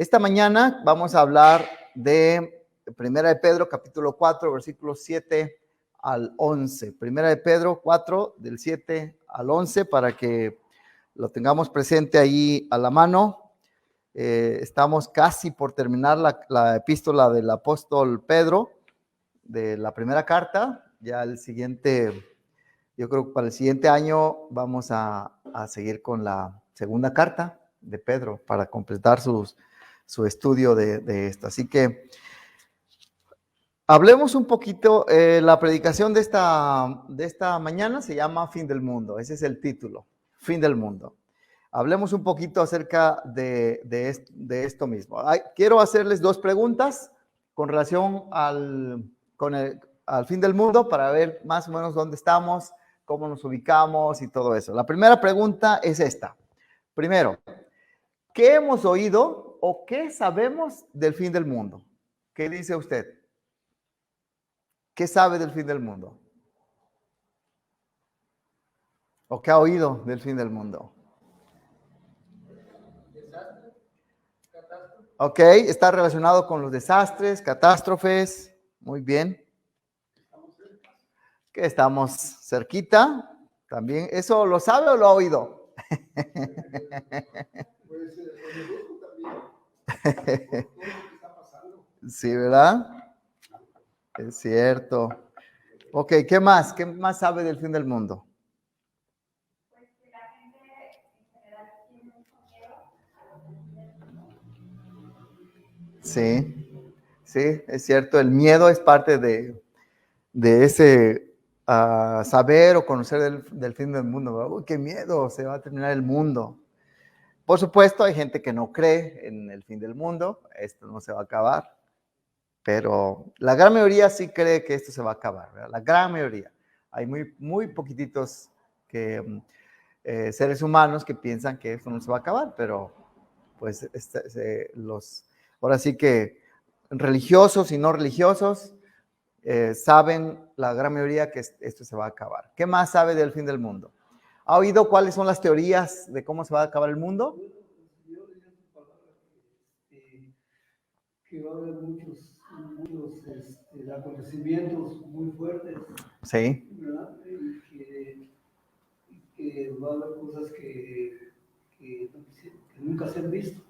Esta mañana vamos a hablar de Primera de Pedro, capítulo 4, versículos 7 al 11. Primera de Pedro 4, del 7 al 11, para que lo tengamos presente ahí a la mano. Estamos casi por terminar la epístola del apóstol Pedro, de la primera carta. Ya el siguiente, yo creo que para el siguiente año vamos a seguir con la segunda carta de Pedro para completar su estudio de esto. Así que hablemos un poquito. La predicación de esta mañana se llama Fin del Mundo. Ese es el título, Fin del Mundo. Hablemos un poquito acerca de esto mismo. Quiero hacerles dos preguntas con relación al fin del mundo para ver más o menos dónde estamos, cómo nos ubicamos y todo eso. La primera pregunta es esta. Primero, ¿qué hemos oído o qué sabemos del fin del mundo? ¿Qué dice usted? ¿Qué sabe del fin del mundo? ¿O qué ha oído del fin del mundo? Ok, está relacionado con los desastres, catástrofes. Muy bien. Que estamos cerquita. También, ¿eso lo sabe o lo ha oído? Sí, ¿verdad? Es cierto. Ok, ¿qué más? ¿Qué más sabe del fin del mundo? Sí, sí, es cierto. El miedo es parte de ese saber o conocer del fin del mundo. Uy, qué miedo, se va a terminar el mundo. Por supuesto, hay gente que no cree en el fin del mundo, esto no se va a acabar, pero la gran mayoría sí cree que esto se va a acabar, ¿verdad? La gran mayoría. Hay muy poquititos seres humanos que piensan que esto no se va a acabar, pero pues ahora sí que religiosos y no religiosos saben la gran mayoría que esto se va a acabar. ¿Qué más sabe del fin del mundo? ¿Ha oído cuáles son las teorías de cómo se va a acabar el mundo? Que va a haber muchos acontecimientos muy fuertes. Sí. ¿Verdad? Y que va a haber cosas que nunca se han visto.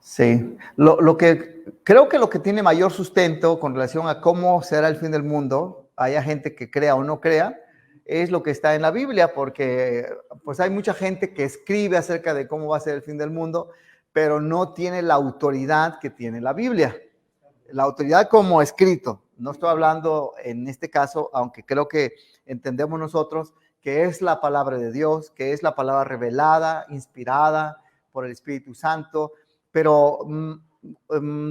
Sí. Lo que creo que lo que tiene mayor sustento con relación a cómo será el fin del mundo, haya gente que crea o no crea, es lo que está en la Biblia, porque pues hay mucha gente que escribe acerca de cómo va a ser el fin del mundo, pero no tiene la autoridad que tiene la Biblia. La autoridad como escrito. No estoy hablando en este caso, aunque creo que entendemos nosotros que es la palabra de Dios, que es la palabra revelada, inspirada por el Espíritu Santo, pero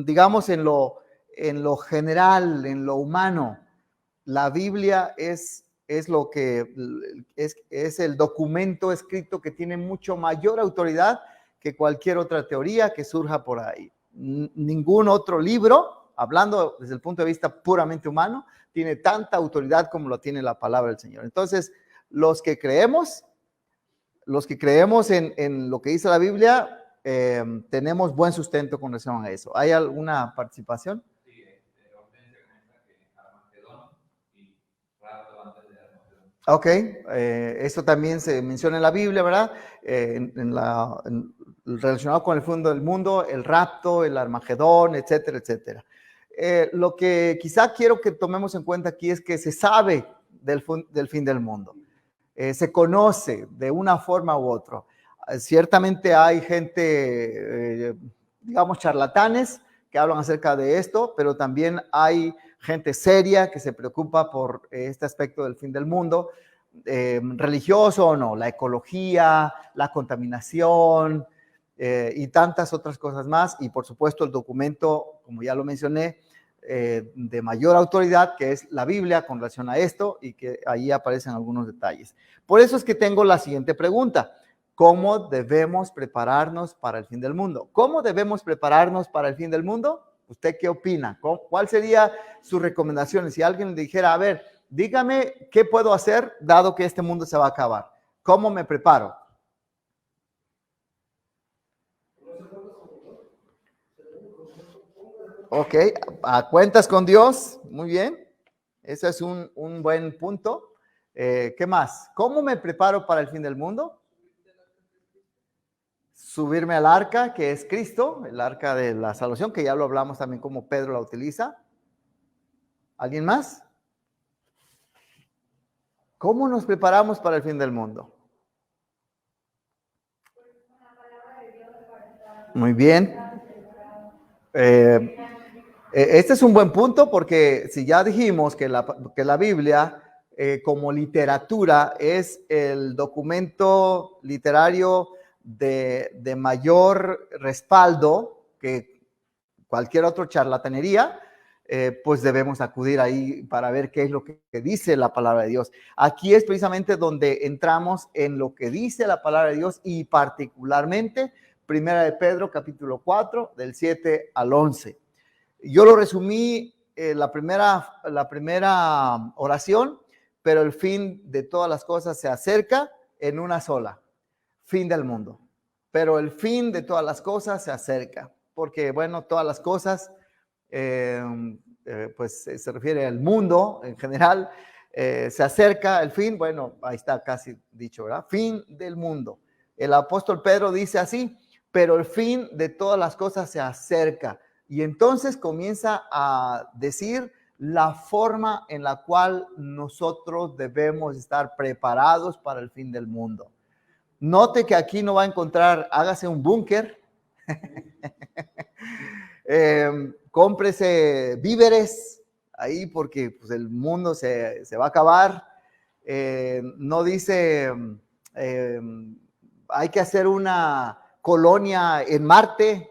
digamos en lo general, en lo humano, la Biblia es lo que es el documento escrito que tiene mucho mayor autoridad que cualquier otra teoría que surja por ahí. Ningún otro libro, hablando desde el punto de vista puramente humano, tiene tanta autoridad como lo tiene la palabra del Señor. Entonces, los que creemos en lo que dice la Biblia, tenemos buen sustento con relación a eso. ¿Hay alguna participación? Ok, esto también se menciona en la Biblia, ¿verdad? Relacionado con el fin del mundo, el rapto, el Armagedón, etcétera, etcétera. Lo que quizá quiero que tomemos en cuenta aquí es que se sabe del fin del mundo. Se conoce de una forma u otra. Ciertamente hay gente, digamos, charlatanes que hablan acerca de esto, pero también hay gente seria que se preocupa por este aspecto del fin del mundo, religioso o no, la ecología, la contaminación y tantas otras cosas más. Y por supuesto el documento, como ya lo mencioné, de mayor autoridad, que es la Biblia con relación a esto, y que ahí aparecen algunos detalles. Por eso es que tengo la siguiente pregunta. ¿Cómo debemos prepararnos para el fin del mundo? ¿Cómo debemos prepararnos para el fin del mundo? ¿Usted qué opina? ¿Cuál sería su recomendación? Si alguien le dijera, a ver, dígame qué puedo hacer dado que este mundo se va a acabar. ¿Cómo me preparo? Ok, a cuentas con Dios, muy bien. Ese es un buen punto. ¿Qué más? ¿Cómo me preparo para el fin del mundo? Subirme al arca, que es Cristo, el arca de la salvación, que ya lo hablamos también como Pedro la utiliza. ¿Alguien más? ¿Cómo nos preparamos para el fin del mundo? Muy bien. Este es un buen punto porque si ya dijimos que la Biblia como literatura es el documento literario de mayor respaldo que cualquier otro charlatanería, pues debemos acudir ahí para ver qué es lo que dice la palabra de Dios. Aquí es precisamente donde entramos en lo que dice la palabra de Dios y particularmente Primera de Pedro, capítulo 4, del 7 al 11. Yo lo resumí la primera oración, pero el fin de todas las cosas se acerca en una sola, fin del mundo. Pero el fin de todas las cosas se acerca, porque bueno, todas las cosas, pues se refiere al mundo en general, se acerca el fin, bueno, ahí está casi dicho, ¿verdad? Fin del mundo. El apóstol Pedro dice así, pero el fin de todas las cosas se acerca. Y entonces comienza a decir la forma en la cual nosotros debemos estar preparados para el fin del mundo. Note que aquí no va a encontrar, hágase un búnker, cómprese víveres ahí porque pues, el mundo se va a acabar. No dice, hay que hacer una colonia en Marte,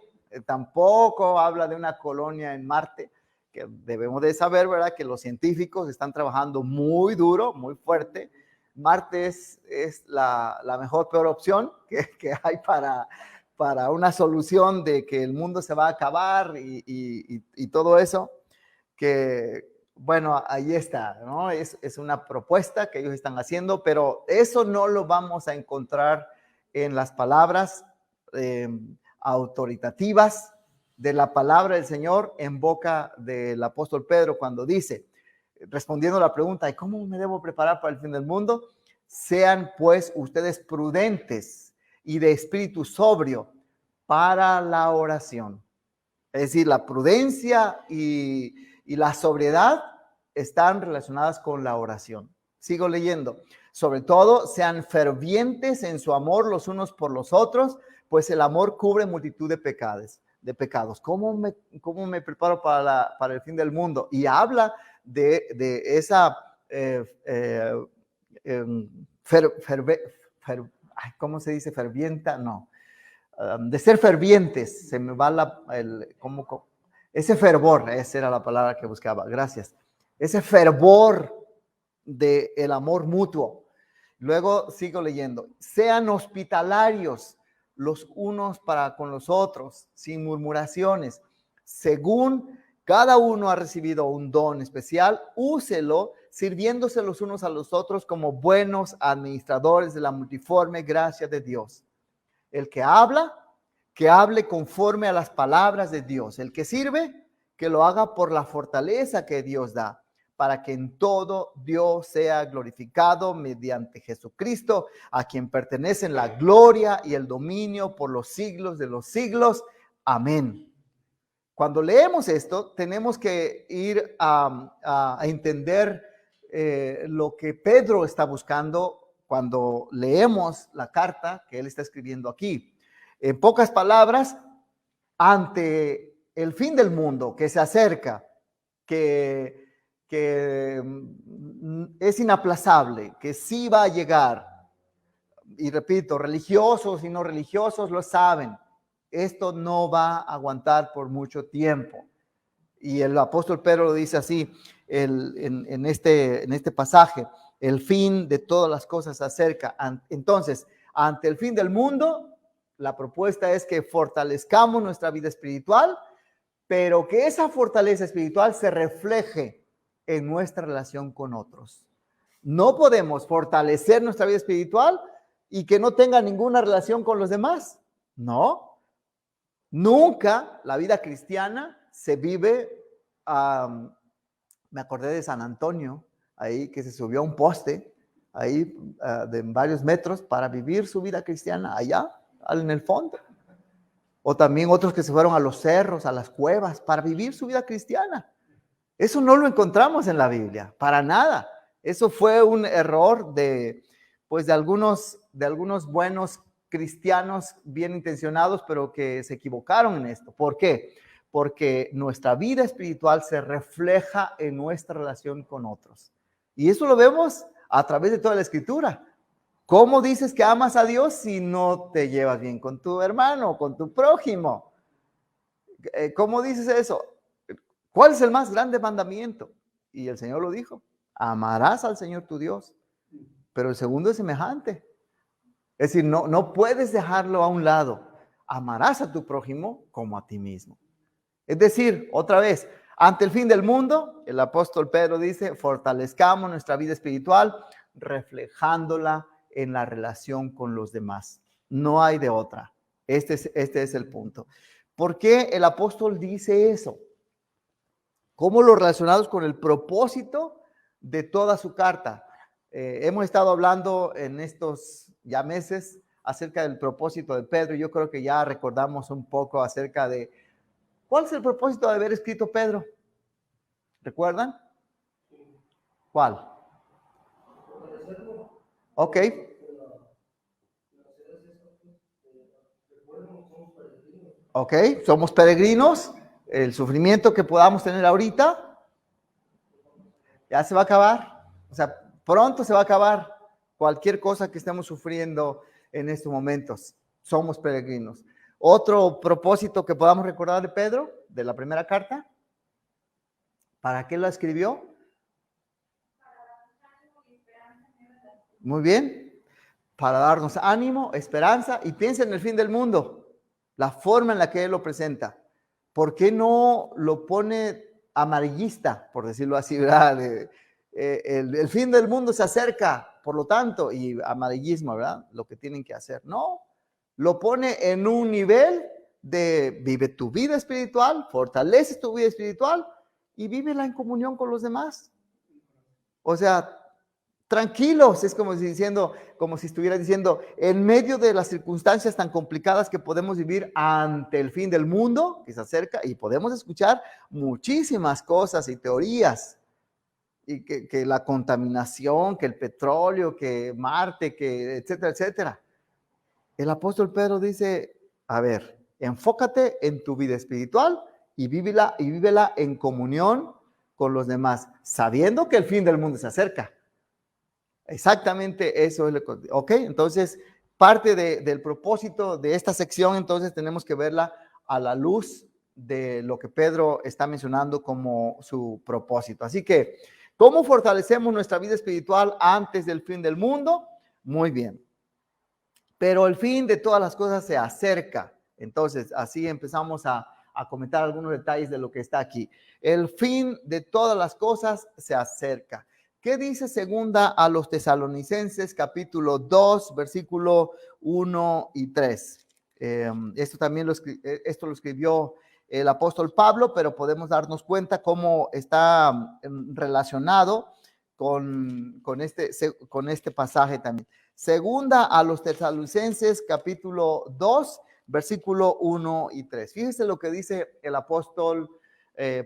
tampoco habla de una colonia en Marte, que debemos de saber, ¿verdad? Que los científicos están trabajando muy duro, muy fuerte. Marte es la mejor, peor opción que hay para una solución de que el mundo se va a acabar y todo eso, que bueno, ahí está, ¿no? Es una propuesta que ellos están haciendo, pero eso no lo vamos a encontrar en las palabras autoritativas de la palabra del Señor en boca del apóstol Pedro cuando dice, respondiendo a la pregunta, ¿y cómo me debo preparar para el fin del mundo? Sean pues ustedes prudentes y de espíritu sobrio para la oración. Es decir, la prudencia y la sobriedad están relacionadas con la oración. Sigo leyendo. Sobre todo, sean fervientes en su amor los unos por los otros, pues el amor cubre multitud de pecados. ¿Cómo me preparo para el fin del mundo? Y habla de esa ¿cómo se dice? Fervienta, no. De ser fervientes, se me va ese fervor, esa era la palabra que buscaba, gracias. Ese fervor del amor mutuo. Luego sigo leyendo. Sean hospitalarios los unos para con los otros, sin murmuraciones. Según cada uno ha recibido un don especial, úselo sirviéndose los unos a los otros como buenos administradores de la multiforme gracia de Dios. El que habla, que hable conforme a las palabras de Dios. El que sirve, que lo haga por la fortaleza que Dios da, para que en todo Dios sea glorificado mediante Jesucristo, a quien pertenecen la gloria y el dominio por los siglos de los siglos. Amén. Cuando leemos esto, tenemos que ir a entender lo que Pedro está buscando cuando leemos la carta que él está escribiendo aquí. En pocas palabras, ante el fin del mundo que se acerca, que es inaplazable, que sí va a llegar, y repito, religiosos y no religiosos lo saben, esto no va a aguantar por mucho tiempo. Y el apóstol Pedro lo dice así en este pasaje, el fin de todas las cosas se acerca. Entonces, ante el fin del mundo, la propuesta es que fortalezcamos nuestra vida espiritual, pero que esa fortaleza espiritual se refleje en nuestra relación con otros. No podemos fortalecer nuestra vida espiritual y que no tenga ninguna relación con los demás. No. Nunca la vida cristiana se vive, me acordé de San Antonio, ahí que se subió a un poste, ahí de varios metros para vivir su vida cristiana allá en el fondo. O también otros que se fueron a los cerros, a las cuevas, para vivir su vida cristiana. Eso no lo encontramos en la Biblia, para nada. Eso fue un error de algunos buenos cristianos bien intencionados, pero que se equivocaron en esto. ¿Por qué? Porque nuestra vida espiritual se refleja en nuestra relación con otros. Y eso lo vemos a través de toda la Escritura. ¿Cómo dices que amas a Dios si no te llevas bien con tu hermano, con tu prójimo? ¿Cómo dices eso? ¿Cuál es el más grande mandamiento? Y el Señor lo dijo: amarás al Señor tu Dios. Pero el segundo es semejante. Es decir, no puedes dejarlo a un lado. Amarás a tu prójimo como a ti mismo. Es decir, otra vez, ante el fin del mundo, el apóstol Pedro dice: fortalezcamos nuestra vida espiritual reflejándola en la relación con los demás. No hay de otra. Este es el punto. ¿Por qué el apóstol dice eso? ¿Cómo lo relacionamos con el propósito de toda su carta? Hemos estado hablando en estos ya meses acerca del propósito de Pedro. Yo creo que ya recordamos un poco acerca de ¿cuál es el propósito de haber escrito Pedro? ¿Recuerdan? ¿Cuál? Ok. Ok, somos peregrinos. El sufrimiento que podamos tener ahorita ya se va a acabar. O sea, pronto se va a acabar cualquier cosa que estemos sufriendo en estos momentos. Somos peregrinos. Otro propósito que podamos recordar de Pedro, de la primera carta. ¿Para qué lo escribió? Muy bien. Para darnos ánimo, esperanza, y piensa en el fin del mundo, la forma en la que él lo presenta. ¿Por qué no lo pone amarillista, por decirlo así, ¿verdad? El fin del mundo se acerca, por lo tanto, y amarillismo, ¿verdad? Lo que tienen que hacer. No, lo pone en un nivel de vive tu vida espiritual, fortalece tu vida espiritual y vívela en comunión con los demás. O sea, tranquilos, es como si estuviera diciendo, en medio de las circunstancias tan complicadas que podemos vivir ante el fin del mundo, que se acerca, y podemos escuchar muchísimas cosas y teorías, y que la contaminación, que el petróleo, que Marte, que etcétera, etcétera. El apóstol Pedro dice, a ver, enfócate en tu vida espiritual y vívela en comunión con los demás, sabiendo que el fin del mundo se acerca. Exactamente eso es lo que, ok, entonces parte del propósito de esta sección, entonces tenemos que verla a la luz de lo que Pedro está mencionando como su propósito. Así que, ¿cómo fortalecemos nuestra vida espiritual antes del fin del mundo? Muy bien. Pero el fin de todas las cosas se acerca. Entonces, así empezamos a comentar algunos detalles de lo que está aquí. El fin de todas las cosas se acerca. ¿Qué dice segunda a los Tesalonicenses, capítulo 2, versículo 1 y 3? Esto lo escribió el apóstol Pablo, pero podemos darnos cuenta cómo está relacionado con este pasaje también. Segunda a los Tesalonicenses, capítulo 2, versículo 1 y 3. Fíjese lo que dice el apóstol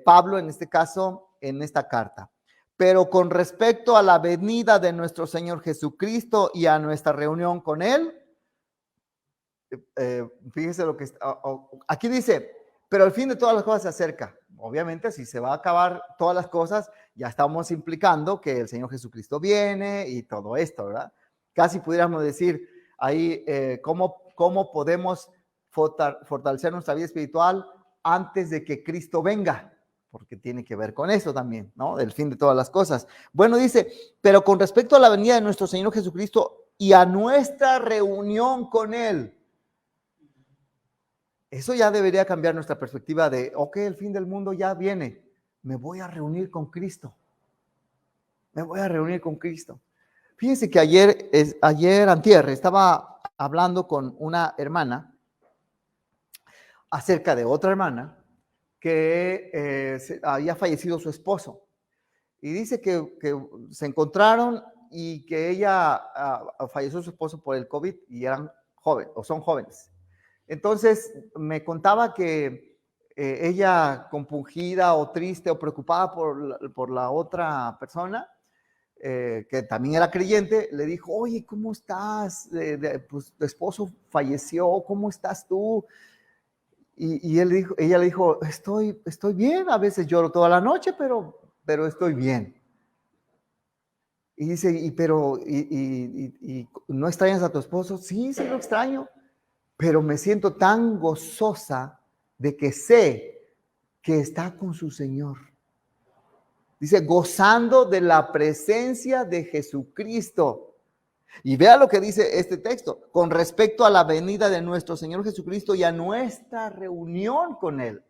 Pablo, en este caso, en esta carta. Pero con respecto a la venida de nuestro Señor Jesucristo y a nuestra reunión con Él, fíjese lo que aquí dice, pero el fin de todas las cosas se acerca. Obviamente, si se va a acabar todas las cosas, ya estamos implicando que el Señor Jesucristo viene y todo esto, ¿verdad? Casi pudiéramos decir ahí cómo podemos fortalecer nuestra vida espiritual antes de que Cristo venga, porque tiene que ver con eso también, ¿no? Del fin de todas las cosas. Bueno, dice, pero con respecto a la venida de nuestro Señor Jesucristo y a nuestra reunión con Él, eso ya debería cambiar nuestra perspectiva de, ok, el fin del mundo ya viene, me voy a reunir con Cristo. Me voy a reunir con Cristo. Fíjense que antier, estaba hablando con una hermana acerca de otra hermana que había fallecido su esposo. Y dice que se encontraron y que ella falleció su esposo por el COVID y eran jóvenes, o son jóvenes. Entonces me contaba que ella compungida o triste o preocupada por la otra persona, que también era creyente, le dijo, oye, ¿cómo estás? Pues tu esposo falleció, ¿cómo estás tú? Y ella le dijo, estoy bien, a veces lloro toda la noche, pero estoy bien. Y dice, ¿y no extrañas a tu esposo? Sí, sí lo extraño, pero me siento tan gozosa de que sé que está con su Señor. Dice, gozando de la presencia de Jesucristo. Y vea lo que dice este texto, con respecto a la venida de nuestro Señor Jesucristo y a nuestra reunión con Él.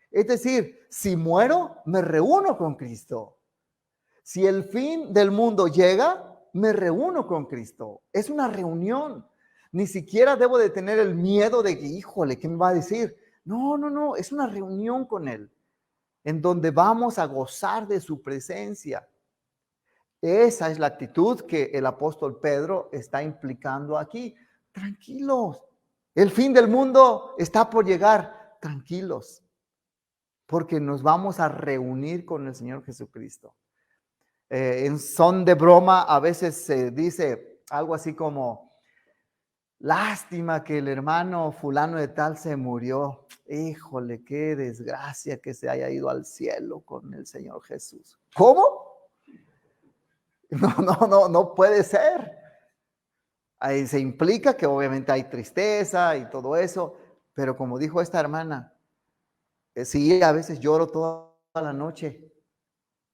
Es decir, si muero, me reúno con Cristo. Si el fin del mundo llega, me reúno con Cristo. Es una reunión. Ni siquiera debo de tener el miedo de que, híjole, ¿qué me va a decir? No, es una reunión con Él, en donde vamos a gozar de su presencia. Esa es la actitud que el apóstol Pedro está implicando aquí. Tranquilos, el fin del mundo está por llegar, tranquilos, porque nos vamos a reunir con el Señor Jesucristo. En son de broma a veces se dice algo así como, lástima que el hermano fulano de tal se murió. Híjole, qué desgracia que se haya ido al cielo con el Señor Jesús. ¿Cómo? No puede ser. Ahí se implica que obviamente hay tristeza y todo eso, pero como dijo esta hermana, sí, a veces lloro toda la noche,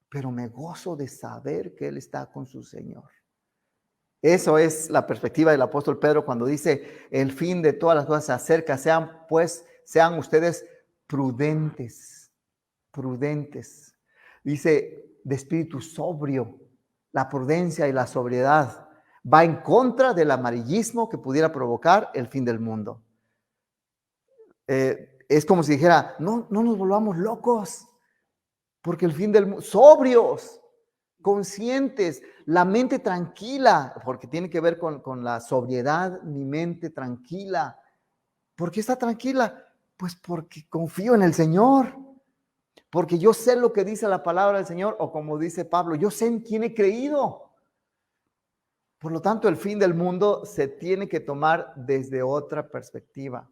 pero me gozo de saber que Él está con su Señor. Eso es la perspectiva del apóstol Pedro cuando dice, el fin de todas las cosas se acerca, sean ustedes prudentes. Dice, de espíritu sobrio. La prudencia y la sobriedad va en contra del amarillismo que pudiera provocar el fin del mundo. Es como si dijera, no nos volvamos locos, porque el fin del mundo, sobrios, conscientes, la mente tranquila, porque tiene que ver con la sobriedad, mi mente tranquila. ¿Por qué está tranquila? Pues porque confío en el Señor, porque yo sé lo que dice la palabra del Señor, o como dice Pablo, yo sé en quién he creído. Por lo tanto, el fin del mundo se tiene que tomar desde otra perspectiva,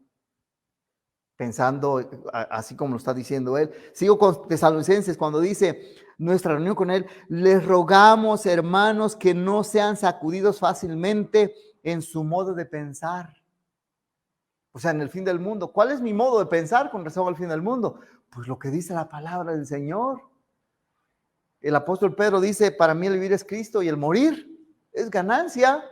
pensando así como lo está diciendo él. Sigo con Tesalonicenses cuando dice, nuestra reunión con Él, les rogamos, hermanos, que no sean sacudidos fácilmente en su modo de pensar. O sea, en el fin del mundo. ¿Cuál es mi modo de pensar con respecto al fin del mundo? Pues lo que dice la palabra del Señor. El apóstol Pedro dice, para mí el vivir es Cristo y el morir es ganancia.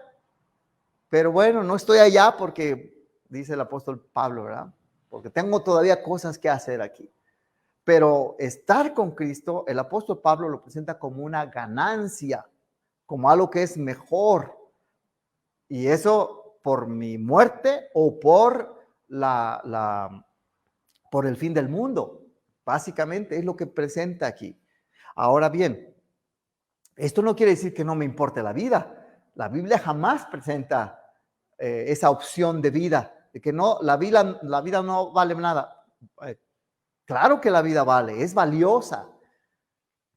Pero bueno, no estoy allá porque, dice el apóstol Pablo, ¿verdad? Porque tengo todavía cosas que hacer aquí. Pero estar con Cristo, el apóstol Pablo lo presenta como una ganancia, como algo que es mejor. Y eso por mi muerte o por por el fin del mundo. Básicamente es lo que presenta aquí. Ahora bien, esto no quiere decir que no me importe la vida. La Biblia jamás presenta esa opción de vida, de que no, la vida no vale nada. Claro que la vida vale, es valiosa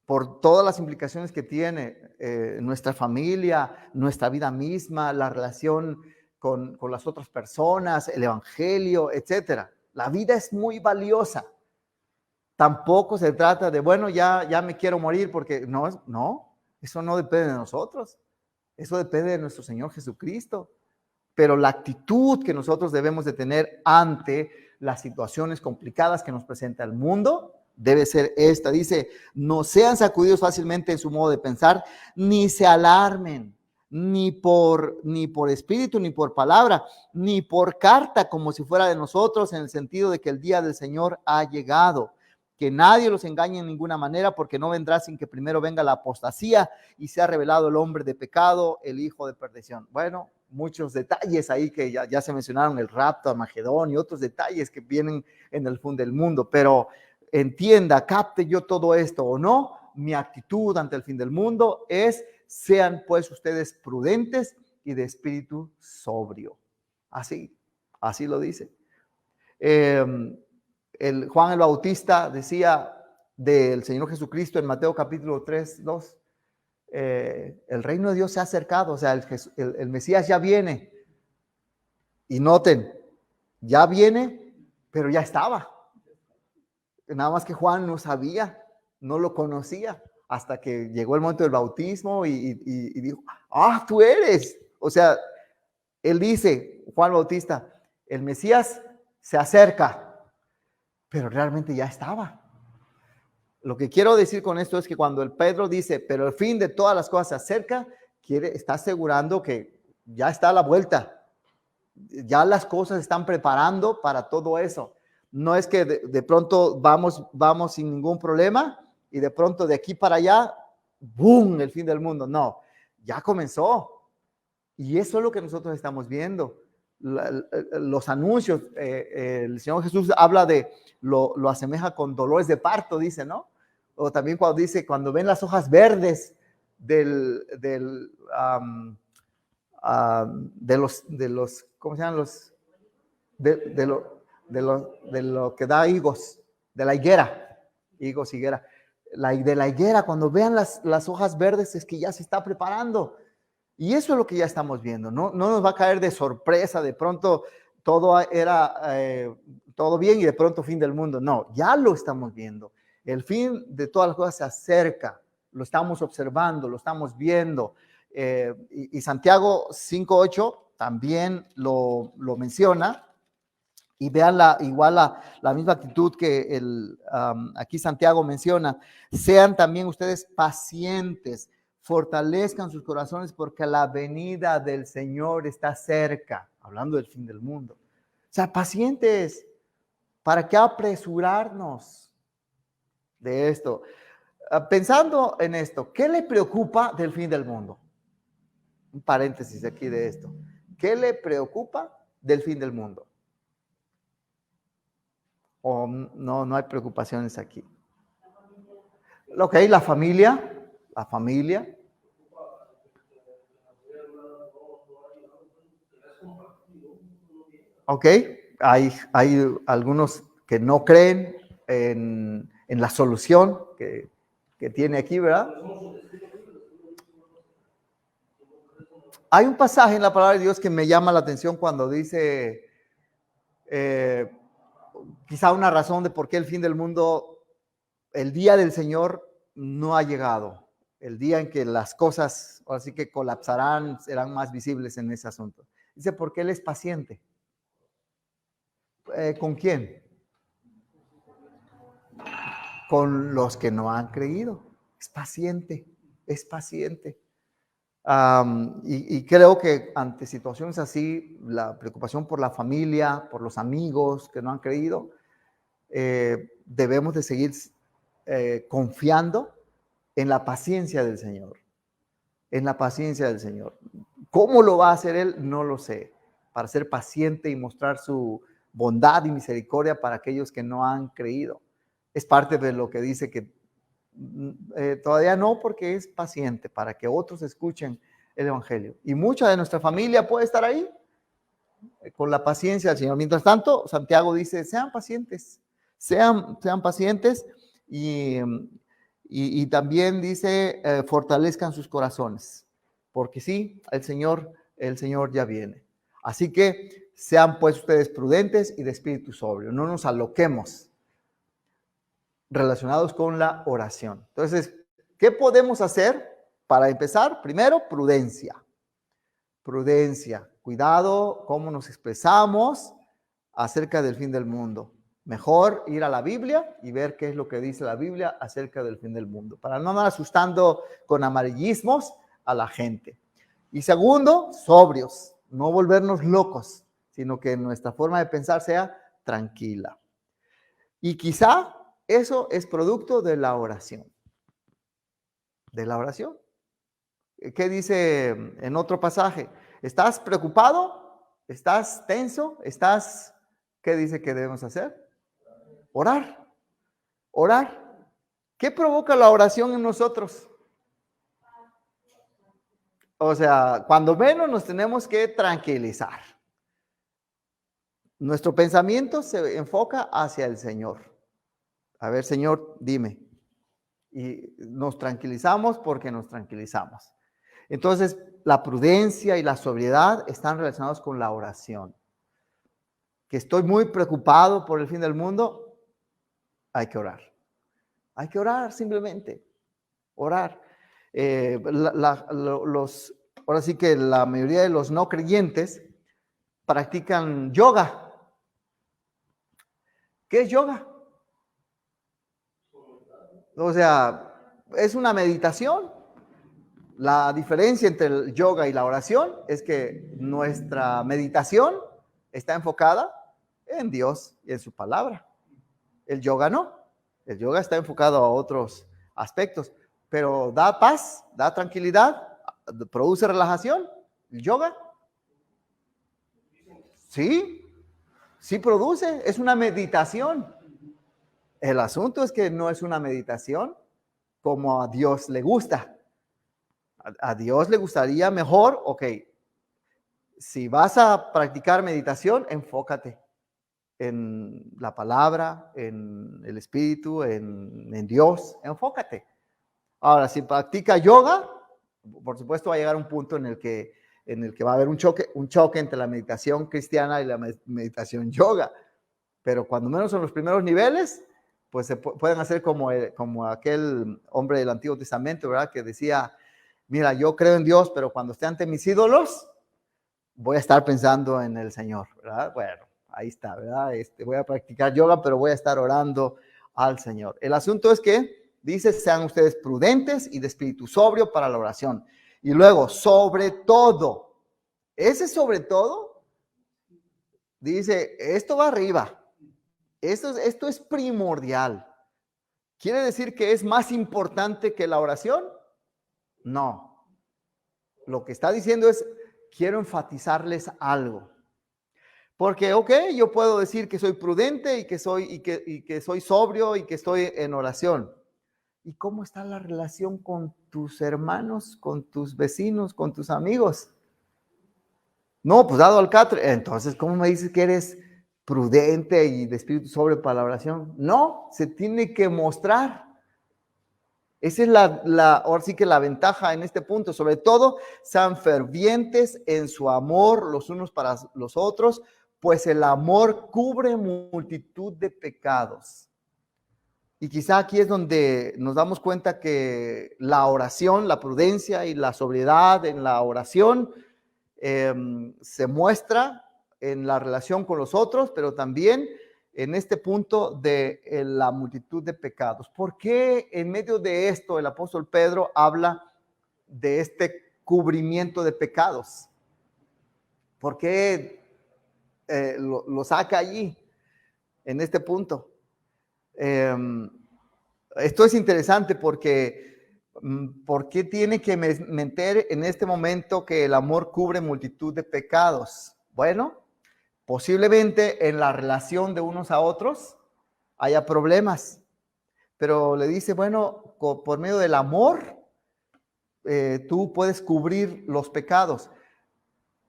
por todas las implicaciones que tiene nuestra familia, nuestra vida misma, la relación con las otras personas, el evangelio, etcétera. La vida es muy valiosa. Tampoco se trata de, bueno, ya me quiero morir porque no, eso no depende de nosotros. Eso depende de nuestro Señor Jesucristo. Pero la actitud que nosotros debemos de tener ante las situaciones complicadas que nos presenta el mundo debe ser esta. Dice, no sean sacudidos fácilmente en su modo de pensar, ni se alarmen, ni por espíritu, ni por palabra, ni por carta, como si fuera de nosotros, en el sentido de que el día del Señor ha llegado. que nadie los engañe en ninguna manera, porque no vendrá sin que primero venga la apostasía y sea revelado el hombre de pecado, el hijo de perdición. Bueno, muchos detalles ahí que ya se mencionaron, el rapto, Armagedón y otros detalles que vienen en el fin del mundo, pero entienda, capte yo todo esto o no, mi actitud ante el fin del mundo es: sean pues ustedes prudentes y de espíritu sobrio. Así lo dice. Juan el Bautista decía del Señor Jesucristo en Mateo capítulo 3, 2, el reino de Dios se ha acercado, o sea, el Mesías ya viene. Y noten, ya viene, pero ya estaba. Nada más que Juan no sabía, no lo conocía, hasta que llegó el momento del bautismo y dijo: ¡ah, tú eres! O sea, él dice, Juan Bautista, el Mesías se acerca, pero realmente ya estaba. Lo que quiero decir con esto es que cuando el Pedro dice, pero el fin de todas las cosas se acerca, está asegurando que ya está a la vuelta. Ya las cosas están preparando para todo eso. No es que de pronto vamos sin ningún problema y de pronto de aquí para allá, ¡boom!, el fin del mundo. No, ya comenzó. Y eso es lo que nosotros estamos viendo. Los anuncios, el Señor Jesús habla lo asemeja con dolores de parto, dice, ¿no? O también cuando dice, cuando ven las hojas verdes de los, ¿cómo se llaman? De lo que da higos, de la higuera, higos, higuera. De la higuera, cuando vean las hojas verdes, es que ya se está preparando. Y eso es lo que ya estamos viendo. No nos va a caer de sorpresa, de pronto todo era todo bien y de pronto fin del mundo. No, ya lo estamos viendo. El fin de todas las cosas se acerca, lo estamos observando, lo estamos viendo. Y Santiago 5:8 también lo menciona. Y vean igual la misma actitud que aquí Santiago menciona. Sean también ustedes pacientes, fortalezcan sus corazones porque la venida del Señor está cerca, hablando del fin del mundo. O sea, pacientes, ¿para qué apresurarnos de esto? Pensando en esto, ¿qué le preocupa del fin del mundo? Un paréntesis aquí de esto. ¿Qué le preocupa del fin del mundo? ¿O no hay preocupaciones aquí? Ok, la familia. Ok, hay algunos que no creen en la solución que tiene aquí, ¿verdad? Hay un pasaje en la palabra de Dios que me llama la atención cuando dice, quizá una razón de por qué el fin del mundo, el día del Señor no ha llegado. El día en que las cosas, así que colapsarán, serán más visibles en ese asunto. Dice, porque Él es paciente. ¿Con quién? Con los que no han creído. Es paciente, es paciente. Y creo que ante situaciones así, la preocupación por la familia, por los amigos que no han creído, debemos de seguir confiando en la paciencia del Señor. En la paciencia del Señor. ¿Cómo lo va a hacer Él? No lo sé. Para ser paciente y mostrar su bondad y misericordia para aquellos que no han creído. Es parte de lo que dice que todavía no, porque es paciente, para que otros escuchen el Evangelio. Y mucha de nuestra familia puede estar ahí, con la paciencia del Señor. Mientras tanto, Santiago dice, sean pacientes, sean pacientes y también dice, fortalezcan sus corazones, porque sí, el Señor ya viene. Así que sean pues ustedes prudentes y de espíritu sobrio, no nos aloquemos, relacionados con la oración. Entonces, ¿qué podemos hacer para empezar? Primero, prudencia. Prudencia, cuidado cómo nos expresamos acerca del fin del mundo. Mejor ir a la Biblia y ver qué es lo que dice la Biblia acerca del fin del mundo, para no andar asustando con amarillismos a la gente. Y segundo, sobrios, no volvernos locos, sino que nuestra forma de pensar sea tranquila. Y quizá Eso es producto de la oración. De la oración. ¿Qué dice en otro pasaje? ¿Estás preocupado? ¿Estás tenso? ¿Qué dice que debemos hacer? Orar. Orar. ¿Qué provoca la oración en nosotros? O sea, cuando menos nos tenemos que tranquilizar. Nuestro pensamiento se enfoca hacia el Señor. A ver, Señor, dime. Y nos tranquilizamos porque nos tranquilizamos. Entonces, la prudencia y la sobriedad están relacionados con la oración. Que estoy muy preocupado por el fin del mundo, hay que orar. Hay que orar simplemente. Orar. Ahora sí que la mayoría de los no creyentes practican yoga. ¿Qué es yoga? O sea, es una meditación. La diferencia entre el yoga y la oración es que nuestra meditación está enfocada en Dios y en su palabra. El yoga no. El yoga está enfocado a otros aspectos, pero da paz, da tranquilidad, produce relajación. El yoga, sí, sí produce, es una meditación. El asunto es que no es una meditación como a Dios le gusta. A Dios le gustaría mejor, ok, si vas a practicar meditación, enfócate en la palabra, en el espíritu, en Dios, enfócate. Ahora, si practica yoga, por supuesto va a llegar un punto en el que va a haber un choque entre la meditación cristiana y la meditación yoga. Pero cuando menos en los primeros niveles, pues se pueden hacer como aquel hombre del Antiguo Testamento, ¿verdad? Que decía, mira, yo creo en Dios, pero cuando esté ante mis ídolos, voy a estar pensando en el Señor, ¿verdad? Bueno, ahí está, ¿verdad? Voy a practicar yoga, pero voy a estar orando al Señor. El asunto es que dice, sean ustedes prudentes y de espíritu sobrio para la oración. Y luego, sobre todo, ese sobre todo, dice, esto va arriba. Esto es primordial. ¿Quiere decir que es más importante que la oración? No. Lo que está diciendo es, quiero enfatizarles algo. Porque, ok, yo puedo decir que soy prudente y que soy sobrio y que estoy en oración. ¿Y cómo está la relación con tus hermanos, con tus vecinos, con tus amigos? No, pues dado al catre. Entonces, ¿cómo me dices que eres prudente y de espíritu sobrio para la oración? No, se tiene que mostrar. Esa es ahora sí que la ventaja en este punto. Sobre todo, sean fervientes en su amor los unos para los otros, pues el amor cubre multitud de pecados. Y quizá aquí es donde nos damos cuenta que la oración, la prudencia y la sobriedad en la oración se muestra en la relación con los otros, pero también en este punto de la multitud de pecados. ¿Por qué en medio de esto el apóstol Pedro habla de este cubrimiento de pecados? ¿Por qué lo saca allí en este punto? Esto es interesante porque ¿por qué tiene que meter en este momento que el amor cubre multitud de pecados? Bueno, posiblemente en la relación de unos a otros haya problemas, pero le dice, bueno, por medio del amor, tú puedes cubrir los pecados.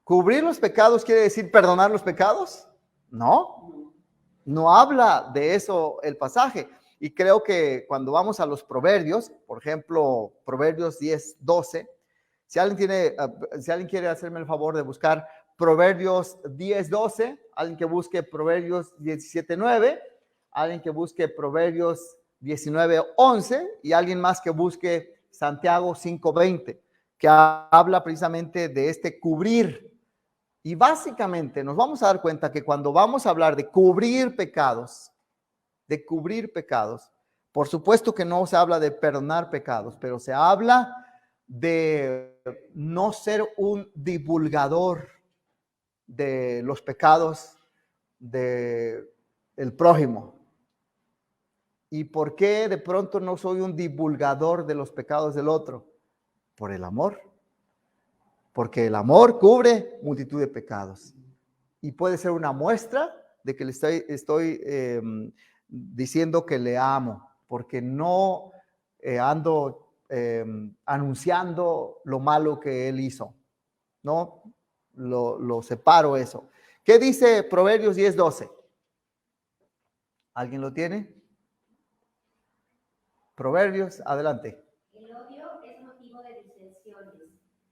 ¿Cubrir los pecados quiere decir perdonar los pecados? No, no habla de eso el pasaje. Y creo que cuando vamos a los proverbios, por ejemplo, Proverbios 10:12, si alguien quiere hacerme el favor de buscar Proverbios 10:12, alguien que busque Proverbios 17:9, alguien que busque Proverbios 19:11 y alguien más que busque Santiago 5:20, que habla precisamente de este cubrir. Y básicamente nos vamos a dar cuenta que cuando vamos a hablar de cubrir pecados, por supuesto que no se habla de perdonar pecados, pero se habla de no ser un divulgador de los pecados del prójimo. ¿Y por qué de pronto no soy un divulgador de los pecados del otro? Por el amor. Porque el amor cubre multitud de pecados. Y puede ser una muestra de que le estoy diciendo que le amo, porque no ando anunciando lo malo que él hizo. No, lo separo eso. ¿Qué dice Proverbios 10:12? ¿Alguien lo tiene? Proverbios, adelante. El odio es motivo de disensiones,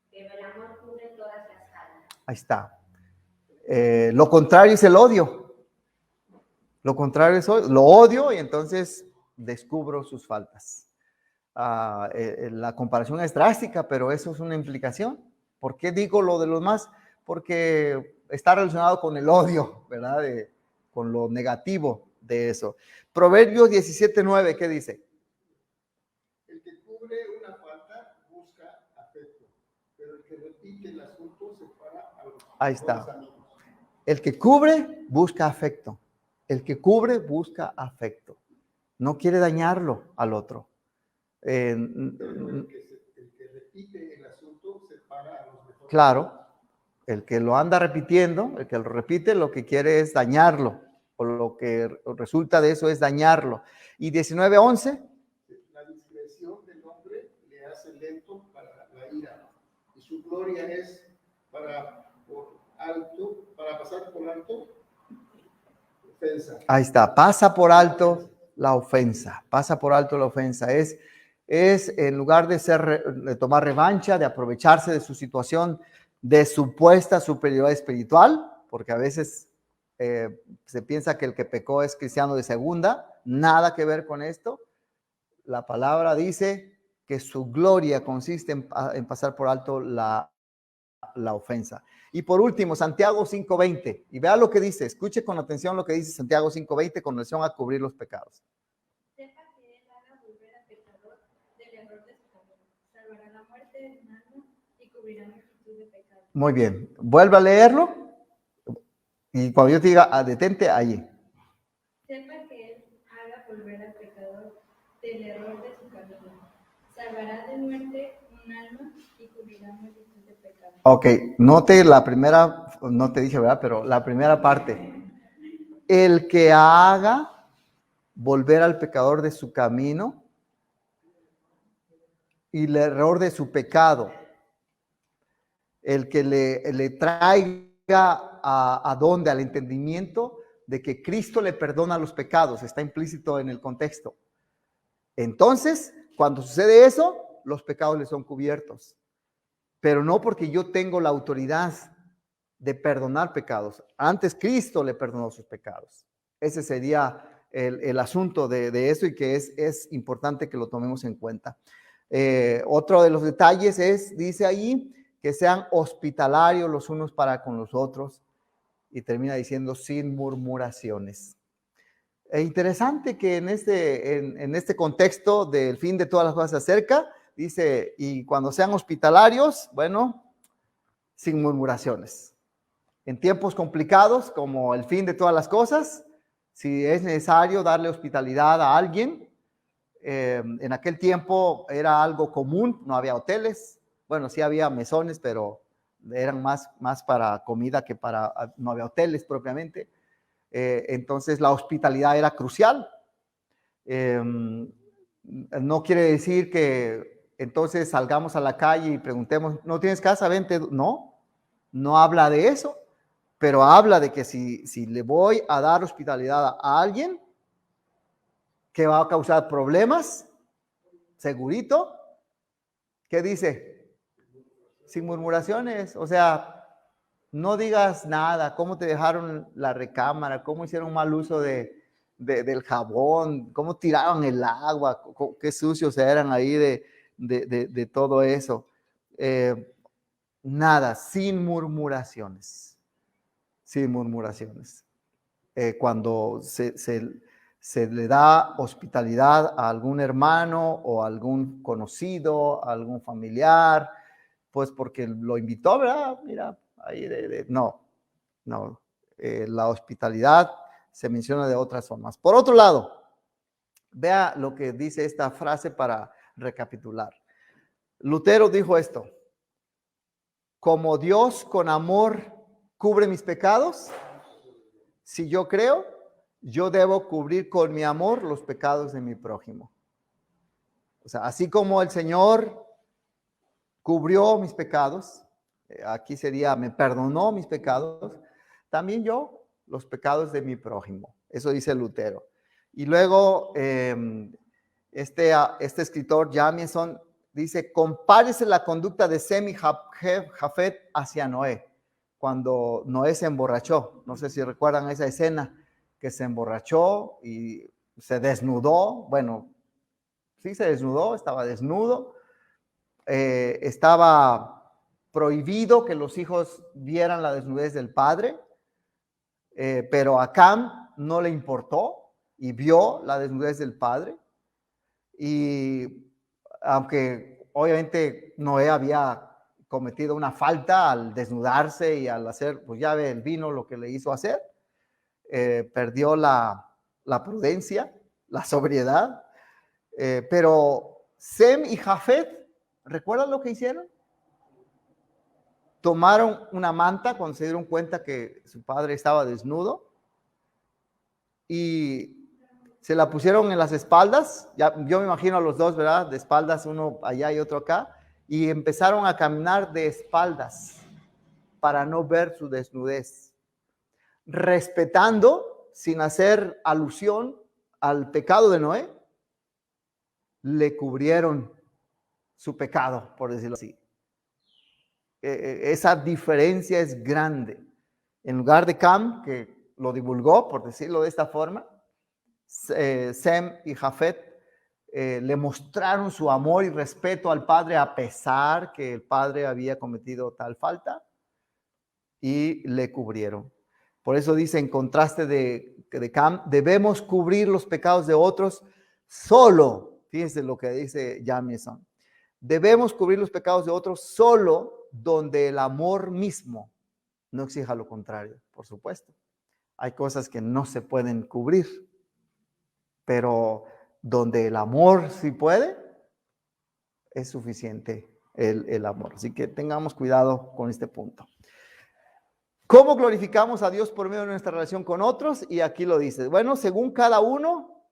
pero el amor cubre todas las faltas. Ahí está. Lo contrario es el odio. Lo contrario es lo odio y entonces descubro sus faltas. La comparación es drástica, pero eso es una implicación. ¿Por qué digo lo de los más? Porque está relacionado con el odio, ¿verdad? Con lo negativo de eso. Proverbios 17:9, ¿qué dice? El que cubre una falta busca afecto, pero el que repite el asunto separa a los Ahí está. amigos. El que cubre busca afecto. El que cubre busca afecto. No quiere dañarlo al otro. El que repite el asunto separa a los mejores. Claro, el que lo anda repitiendo, el que lo repite, lo que quiere es dañarlo, o lo que resulta de eso es dañarlo. Y 19:11. La discreción del hombre le hace lento para la ira, y su gloria es para pasar por alto ofensa. Ahí está, pasa por alto la ofensa, pasa por alto la ofensa. Es en lugar de tomar revancha, de aprovecharse de su situación de supuesta superioridad espiritual, porque a veces se piensa que el que pecó es cristiano de segunda, nada que ver con esto. La palabra dice que su gloria consiste en pasar por alto la ofensa. Y por último, Santiago 5:20. Y vea lo que dice, escuche con atención lo que dice Santiago 5:20 con relación a cubrir los pecados. Sepa que él haga volver al pecador del error de su camino, salvará la muerte de un alma y cubrirá multitud de pecados. Muy bien, vuelve a leerlo. Y cuando yo te diga, detente allí. Sepa que él haga volver al pecador del error de su camino, salvará de muerte un alma y cubrirá multitud de pecados. Ok, note la primera, no te dije, ¿verdad? Pero la primera parte. El que haga volver al pecador de su camino y el error de su pecado. El que le traiga a dónde, al entendimiento de que Cristo le perdona los pecados, está implícito en el contexto. Entonces, cuando sucede eso, los pecados le son cubiertos. Pero no porque yo tengo la autoridad de perdonar pecados. Antes Cristo le perdonó sus pecados. Ese sería el asunto de eso y que es importante que lo tomemos en cuenta. Otro de los detalles dice ahí, que sean hospitalarios los unos para con los otros, y termina diciendo sin murmuraciones. Es interesante que en este contexto del fin de todas las cosas se acerca, dice, y cuando sean hospitalarios, bueno, sin murmuraciones. En tiempos complicados, como el fin de todas las cosas, si es necesario darle hospitalidad a alguien, en aquel tiempo era algo común, no había hoteles, bueno, sí había mesones, pero eran más para comida que no había hoteles propiamente. Entonces la hospitalidad era crucial. No quiere decir que entonces salgamos a la calle y preguntemos, ¿no tienes casa? Vente. No habla de eso, pero habla de que si le voy a dar hospitalidad a alguien que va a causar problemas, segurito, ¿qué dice? Sin murmuraciones, o sea, no digas nada, cómo te dejaron la recámara, cómo hicieron mal uso del jabón, cómo tiraron el agua, qué sucios eran ahí de todo eso. Nada, sin murmuraciones, sin murmuraciones. Cuando se le da hospitalidad a algún hermano o a algún conocido, a algún familiar, pues porque lo invitó, ¿verdad? Mira, ahí no. La hospitalidad se menciona de otras formas. Por otro lado, Vea lo que dice esta frase para recapitular. Lutero dijo esto: como Dios con amor cubre mis pecados, si yo creo, yo debo cubrir con mi amor los pecados de mi prójimo. O sea, así como el Señor cubrió mis pecados, aquí sería, me perdonó mis pecados, también yo los pecados de mi prójimo. Eso dice Lutero. Y luego, este escritor, Jamieson, dice, compárese la conducta de Sem y Jafet hacia Noé, cuando Noé se emborrachó. No sé si recuerdan esa escena, que se emborrachó y se desnudó. Bueno, sí se desnudó, estaba desnudo. Estaba prohibido que los hijos vieran la desnudez del padre, pero a Cam no le importó y vio la desnudez del padre. Y aunque obviamente Noé había cometido una falta al desnudarse y al hacer, pues ya ve el vino lo que le hizo hacer, perdió la prudencia, la sobriedad, pero Sem y Jafet, ¿recuerdan lo que hicieron? Tomaron una manta cuando se dieron cuenta que su padre estaba desnudo y se la pusieron en las espaldas. Ya, yo me imagino a los dos, ¿verdad? De espaldas, uno allá y otro acá, y empezaron a caminar de espaldas para no ver su desnudez, respetando, sin hacer alusión al pecado de Noé, le cubrieron su pecado, por decirlo así. Esa diferencia es grande. En lugar de Cam, que lo divulgó, por decirlo de esta forma, Sem y Jafet le mostraron su amor y respeto al padre a pesar que el padre había cometido tal falta y le cubrieron. Por eso dice, en contraste de Cam, debemos cubrir los pecados de otros solo. Fíjense lo que dice Jamieson. Debemos cubrir los pecados de otros solo donde el amor mismo no exija lo contrario, por supuesto. Hay cosas que no se pueden cubrir, pero donde el amor sí puede, es suficiente el amor. Así que tengamos cuidado con este punto. ¿Cómo glorificamos a Dios por medio de nuestra relación con otros? Y aquí lo dice. Bueno, según cada uno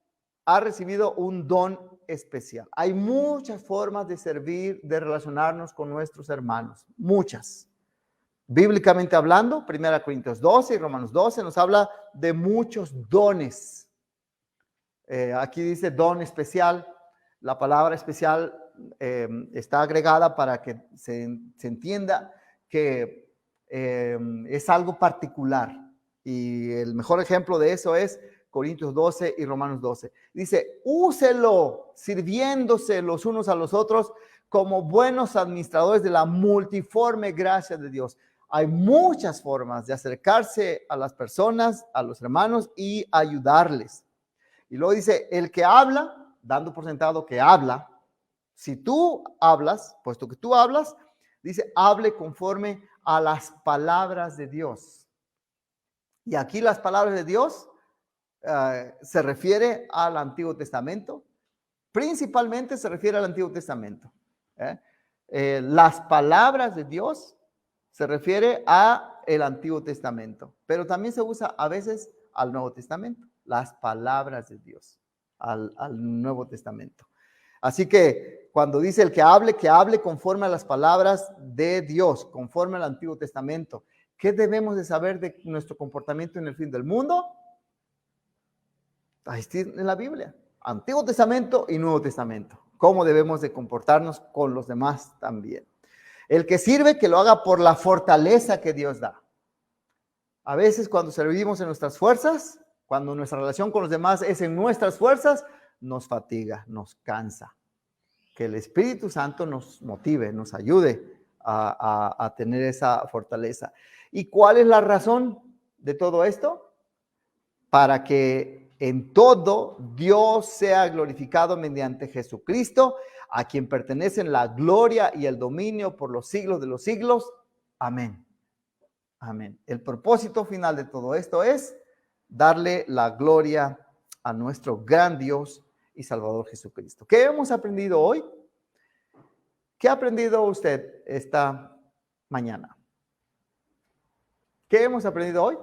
ha recibido un don especial. Hay muchas formas de servir, de relacionarnos con nuestros hermanos. Muchas. Bíblicamente hablando, 1 Corintios 12 y Romanos 12 nos habla de muchos dones. Aquí dice don especial. La palabra especial está agregada para que se entienda que es algo particular. Y el mejor ejemplo de eso es Corintios 12 y Romanos 12. Dice, úselo sirviéndose los unos a los otros como buenos administradores de la multiforme gracia de Dios. Hay muchas formas de acercarse a las personas, a los hermanos y ayudarles. Y luego dice, el que habla, dando por sentado que habla, si tú hablas, puesto que tú hablas, dice, hable conforme a las palabras de Dios. Y aquí las palabras de Dios se refiere al Antiguo Testamento, principalmente se refiere al Antiguo Testamento. Las palabras de Dios se refiere a el Antiguo Testamento, pero también se usa a veces al Nuevo Testamento, las palabras de Dios, al Nuevo Testamento. Así que cuando dice el que hable conforme a las palabras de Dios, conforme al Antiguo Testamento. ¿Qué debemos de saber de nuestro comportamiento en el fin del mundo? Ahí está en la Biblia, Antiguo Testamento y Nuevo Testamento. ¿Cómo debemos de comportarnos con los demás también? El que sirve, que lo haga por la fortaleza que Dios da. A veces cuando servimos en nuestras fuerzas, cuando nuestra relación con los demás es en nuestras fuerzas, nos fatiga, nos cansa. Que el Espíritu Santo nos motive, nos ayude a tener esa fortaleza. ¿Y cuál es la razón de todo esto? Para que en todo Dios sea glorificado mediante Jesucristo, a quien pertenecen la gloria y el dominio por los siglos de los siglos. Amén. Amén. El propósito final de todo esto es darle la gloria a nuestro gran Dios y Salvador Jesucristo. ¿Qué hemos aprendido hoy? ¿Qué ha aprendido usted esta mañana? ¿Qué hemos aprendido hoy?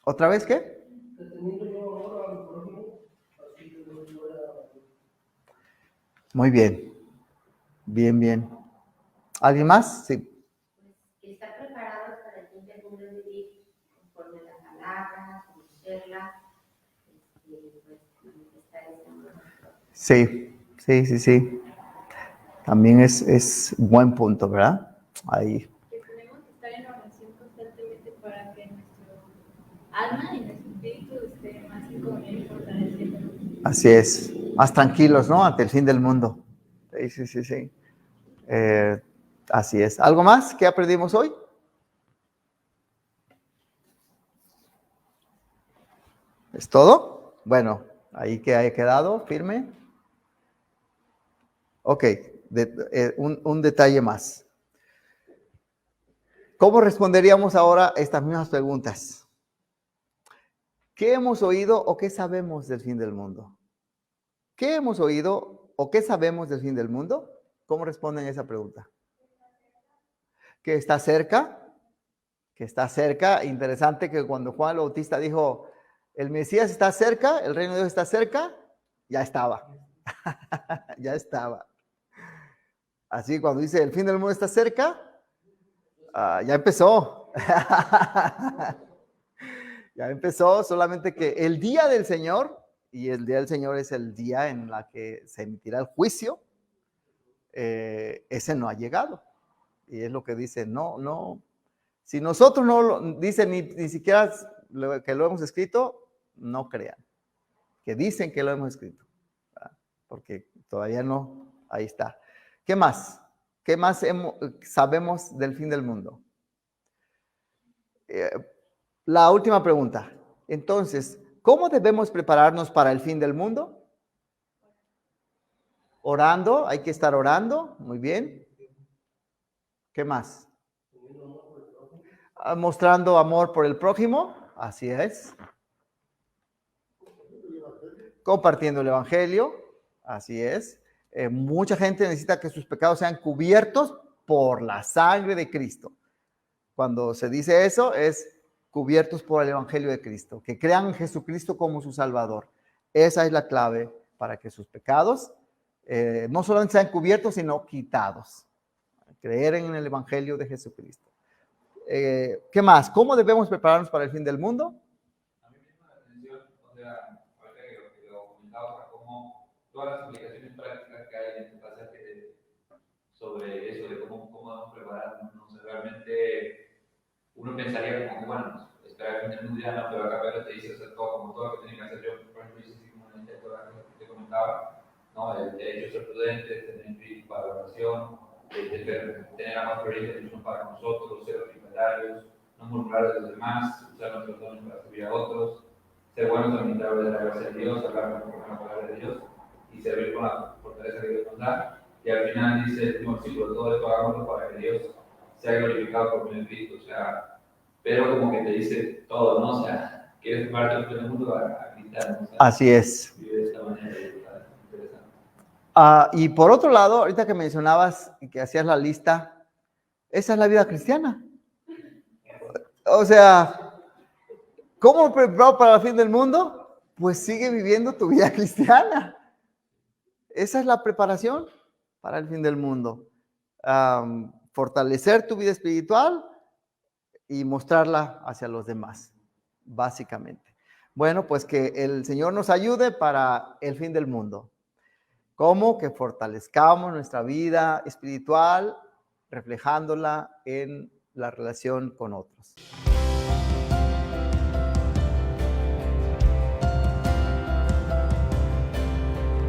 ¿Otra vez qué? Muy bien. Bien, bien. ¿Alguien más? Sí. Pues, estar preparados para el fin del mundo es vivir conforme la palabra, conocerla, pues, manifestar ese amor. Sí, sí, sí, sí. También es buen punto, ¿verdad? Ahí. Que tenemos que estar en oración constantemente para que nuestro alma y nuestro espíritu esté más en comunión y fortaleciendo. Así es. Más tranquilos, ¿no? Ante el fin del mundo. Sí, sí, sí, sí. Así es. ¿Algo más que aprendimos hoy? ¿Es todo? Bueno, ahí que haya quedado firme. Ok, un detalle más. ¿Cómo responderíamos ahora estas mismas preguntas? ¿Qué hemos oído o qué sabemos del fin del mundo? ¿Qué hemos oído o qué sabemos del fin del mundo? ¿Cómo responden a esa pregunta? ¿Que está cerca? Que está cerca. Interesante que cuando Juan el Bautista dijo, el Mesías está cerca, el reino de Dios está cerca, ya estaba. Ya estaba. Así cuando dice el fin del mundo está cerca, ya empezó. Ya empezó, solamente que el día del Señor, y el día del Señor es el día en la que se emitirá el juicio, ese no ha llegado. Y es lo que dice, no. Si nosotros no lo, dice ni siquiera que lo hemos escrito, no crean. Que dicen que lo hemos escrito. ¿Verdad? Porque todavía no, ahí está. ¿Qué más? ¿Qué más sabemos del fin del mundo? La última pregunta. Entonces, ¿cómo debemos prepararnos para el fin del mundo? Orando, hay que estar orando, muy bien. ¿Qué más? Mostrando amor por el prójimo, así es. Compartiendo el evangelio, así es. Mucha gente necesita que sus pecados sean cubiertos por la sangre de Cristo. Cuando se dice eso, es cubiertos por el evangelio de Cristo, que crean en Jesucristo como su Salvador. Esa es la clave para que sus pecados no solamente sean cubiertos, sino quitados. Creer en el evangelio de Jesucristo. ¿Qué más? ¿Cómo debemos prepararnos para el fin del mundo? A mí me llama la atención, o sea, ahorita que lo comentaba, como todas las aplicaciones prácticas que hay en el pasaje sobre eso, de cómo vamos prepararnos, ¿no? O sea, realmente uno pensaría como que, bueno, pues, esperar que en el mundo ya no, pero acá Pedro te dice hacer todo, como todo lo que tiene que hacer yo, por ejemplo, dice así como en el Torah que te comentaba, ¿no? El derecho a ser prudente, tener espíritu para la oración, tener amor prioridad los unos para nosotros, ser hospitalarios, no murmurar de los demás, usar nuestros dones para servir a otros, ser buenos administradores de la gracia de Dios, hablar con la palabra de Dios y servir con la fortaleza que Dios nos da. Y al final dice el último versículo, todo esto hagámoslo para que Dios sea glorificado por medio de Cristo. O sea, pero como que te dice todo, ¿no? O sea, quieres parte del mundo a gritar, ¿no? O sea, así es. Vive de esta manera, interesante. Y por otro lado, ahorita que mencionabas y que hacías la lista, esa es la vida cristiana. O sea, ¿cómo me preparo para el fin del mundo? Pues sigue viviendo tu vida cristiana. Esa es la preparación para el fin del mundo. Fortalecer tu vida espiritual y mostrarla hacia los demás, básicamente. Bueno, pues que el Señor nos ayude para el fin del mundo. ¿Cómo? Que fortalezcamos nuestra vida espiritual, reflejándola en la relación con otros.